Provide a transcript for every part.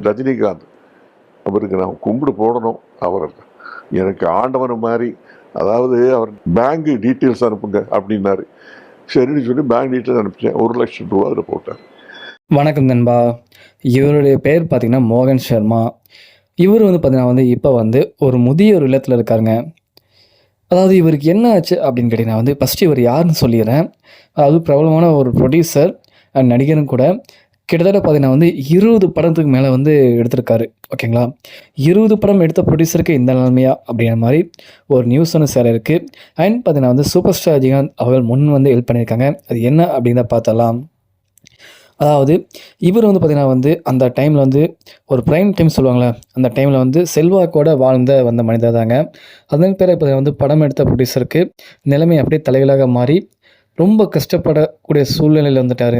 ரஜினிகாந்த் அவருக்கு நான் கும்பிடு போடணும். அவர் எனக்கு ஆண்டவன் மாதிரி, அதாவது அவர் பேங்க் டீட்டெயில்ஸ் அனுப்புங்க அப்படின்னாரு. சரின்னு சொல்லி பேங்க் டீட்டெயில்ஸ் அனுப்பிச்சேன். 1,00,000 ரூபா அதில் போட்டார். வணக்கம் நண்பா. இவருடைய பேர் பார்த்தீங்கன்னா மோகன் சர்மா. இவர் பார்த்தீங்கன்னா இப்போ ஒரு முதியோர் இல்லத்தில் இருக்காருங்க. அதாவது இவருக்கு என்ன ஆச்சு அப்படின்னு கேட்டிங்கன்னா ஃபஸ்ட்டு இவர் யாருன்னு சொல்லிடுறேன். அதாவது பிரபலமான ஒரு ப்ரொடியூசர் அண்ட் நடிகரும் கூட. கிட்டத்தட்ட பார்த்தீங்கன்னா 20 படத்துக்கு மேலே எடுத்திருக்காரு. ஓகேங்களா? 20 படம் எடுத்த ப்ரொடியூசருக்கு இந்த நிலைமையா அப்படிங்கிற மாதிரி ஒரு நியூஸ் ஒன்று சேர இருக்குது. அண்ட் பார்த்தீங்கன்னா சூப்பர் ஸ்டார் ரஜினிகாந்த் அவர்கள் முன் ஹெல்ப் பண்ணியிருக்காங்க. அது என்ன அப்படின்னு தான் பார்த்தலாம். அதாவது இவர் பார்த்தீங்கன்னா அந்த டைமில் ஒரு ப்ரைம் டைம் சொல்லுவாங்களே, அந்த டைமில் செல்வாக்கோட வந்த மனிதர் தாங்க. அதன் பேர் இப்போ படம் எடுத்த ப்ரொடியூசருக்கு நிலைமை அப்படியே தலைகளாக மாறி ரொம்ப கஷ்டப்படக்கூடிய சூழ்நிலையில் வந்துட்டார்.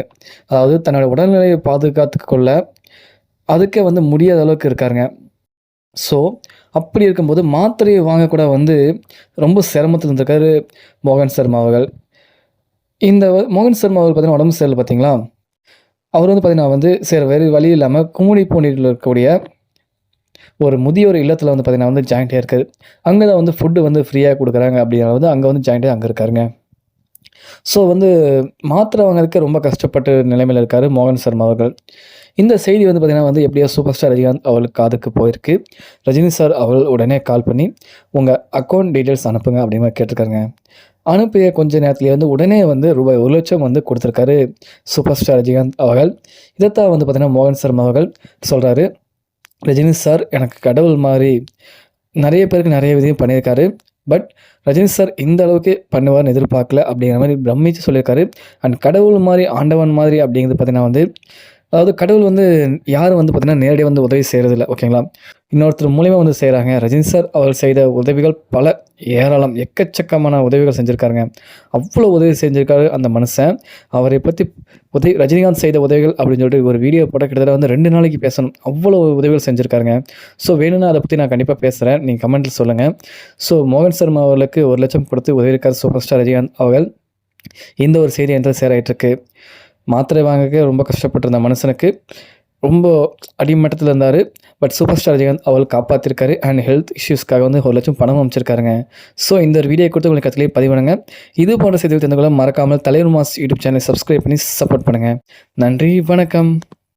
அதாவது தன்னோட உடல்நிலையை பாதுகாத்து கொள்ள அதுக்கே முடியாத அளவுக்கு இருக்காருங்க. ஸோ அப்படி இருக்கும்போது மாத்திரையை வாங்கக்கூட ரொம்ப சிரமத்தில் இருந்திருக்காரு மோகன் சர்மா அவர்கள். இந்த மோகன் சர்மா அவர்கள் பார்த்தீங்கன்னா உடம்பு சரியில்லை பார்த்தீங்களா. அவர் பார்த்தீங்கன்னா சரி வேறு வழி இல்லாமல் கும்மிடிப்பூண்டியில் இருக்கக்கூடிய ஒரு முதியோர் இல்லத்தில் பார்த்தீங்கன்னா ஜாயின்ட் ஆகிருக்காரு. அங்கே தான் ஃபுட்டு ஃப்ரீயாக கொடுக்குறாங்க அப்படிங்கிறது அங்கே ஜாயின்ட் அங்கே இருக்காருங்க. ஸோ மாத்திரை வாங்கிறதுக்கு ரொம்ப கஷ்டப்பட்டு நிலைமையில் இருக்கார் மோகன் சர்மா அவர்கள். இந்த செய்தி பார்த்தீங்கன்னா எப்படியோ சூப்பர் ஸ்டார் ரஜினிகாந்த் அவர்களுக்கு காதுக்கு போயிருக்கு. ரஜினி சார் அவர்கள் உடனே கால் பண்ணி உங்கள் அக்கௌண்ட் டீட்டெயில்ஸ் அனுப்புங்க அப்படிங்கிற மாதிரி கேட்டிருக்காருங்க. அனுப்பிய கொஞ்ச நேரத்துலேயே உடனே ரூபாய் 1,00,000 கொடுத்துருக்காரு சூப்பர் ஸ்டார் ரஜினிகாந்த் அவர்கள். இதைத்தான் பார்த்தீங்கன்னா மோகன் சர்மா அவர்கள் சொல்கிறாரு, ரஜினி சார் எனக்கு கடவுள் மாதிரி, நிறைய பேருக்கு நிறைய விதையும் பண்ணியிருக்காரு. பட் ரஜினி சார் இந்த அளவுக்கு பண்ணுவார்னு எதிர்பார்க்கல அப்படிங்கிற மாதிரி பிரமிச்சு சொல்லியிருக்காரு. அண்ட் கடவுள் மாதிரி ஆண்டவன் மாதிரி அப்படிங்கிறது பார்த்தீங்கன்னா அதாவது கடவுள் யாரும் பார்த்தீங்கன்னா நேரடியாக உதவி செய்கிறதில்ல. ஓகேங்களா? இன்னொருத்தர் மூலியமாக செய்கிறாங்க. ரஜினி சார் அவர் செய்த உதவிகள் பல ஏராளம் எக்கச்சக்கமான உதவிகள் செஞ்சுருக்காருங்க. அவ்வளோ உதவி செஞ்சுருக்காரு அந்த மனுஷன். அவரை பற்றி ரஜினிகாந்த் செய்த உதவிகள் அப்படின்னு சொல்லிட்டு ஒரு வீடியோ போட்ட கிட்டத்தட்ட 2 நாளைக்கு பேசணும். அவ்வளோ உதவிகள் செஞ்சுருக்காருங்க. ஸோ வேணும்னா அதை பற்றி நான் கண்டிப்பாக பேசுகிறேன். நீங்கள் கமெண்ட்டில் சொல்லுங்கள். ஸோ மோகன் சர்மா அவர்களுக்கு 1,00,000 கொடுத்து உதவியிருக்கார் சூப்பர் ஸ்டார் ரஜினிகாந்த் அவர்கள். இந்த ஒரு செய்தி என்று சேராயிட்டிருக்கு. மாத்திரை வாங்க ரொம்ப கஷ்டப்பட்டிருந்த மனுஷனுக்கு ரொம்ப அடிமட்டத்தில் இருந்தார். பட் சூப்பர் ஸ்டார் ரஜினிகாந்த் அவள் காப்பாற்றிருக்காரு. அண்ட் ஹெல்த் இஷ்யூஸ்க்காக 1,00,000 பணம் அமைச்சிருக்காருங்க. ஸோ இந்த ஒரு வீடியோ கொடுத்து உங்களுக்கு கத்திலே பதிவுனுங்க. இது போன்ற செய்திகள் தெரிந்து கொள்ள மறக்காமல் தலைவர் மாஸ் யூடியூப் சேனலை சப்ஸ்கிரைப் பண்ணி சப்போர்ட் பண்ணுங்கள். நன்றி, வணக்கம்.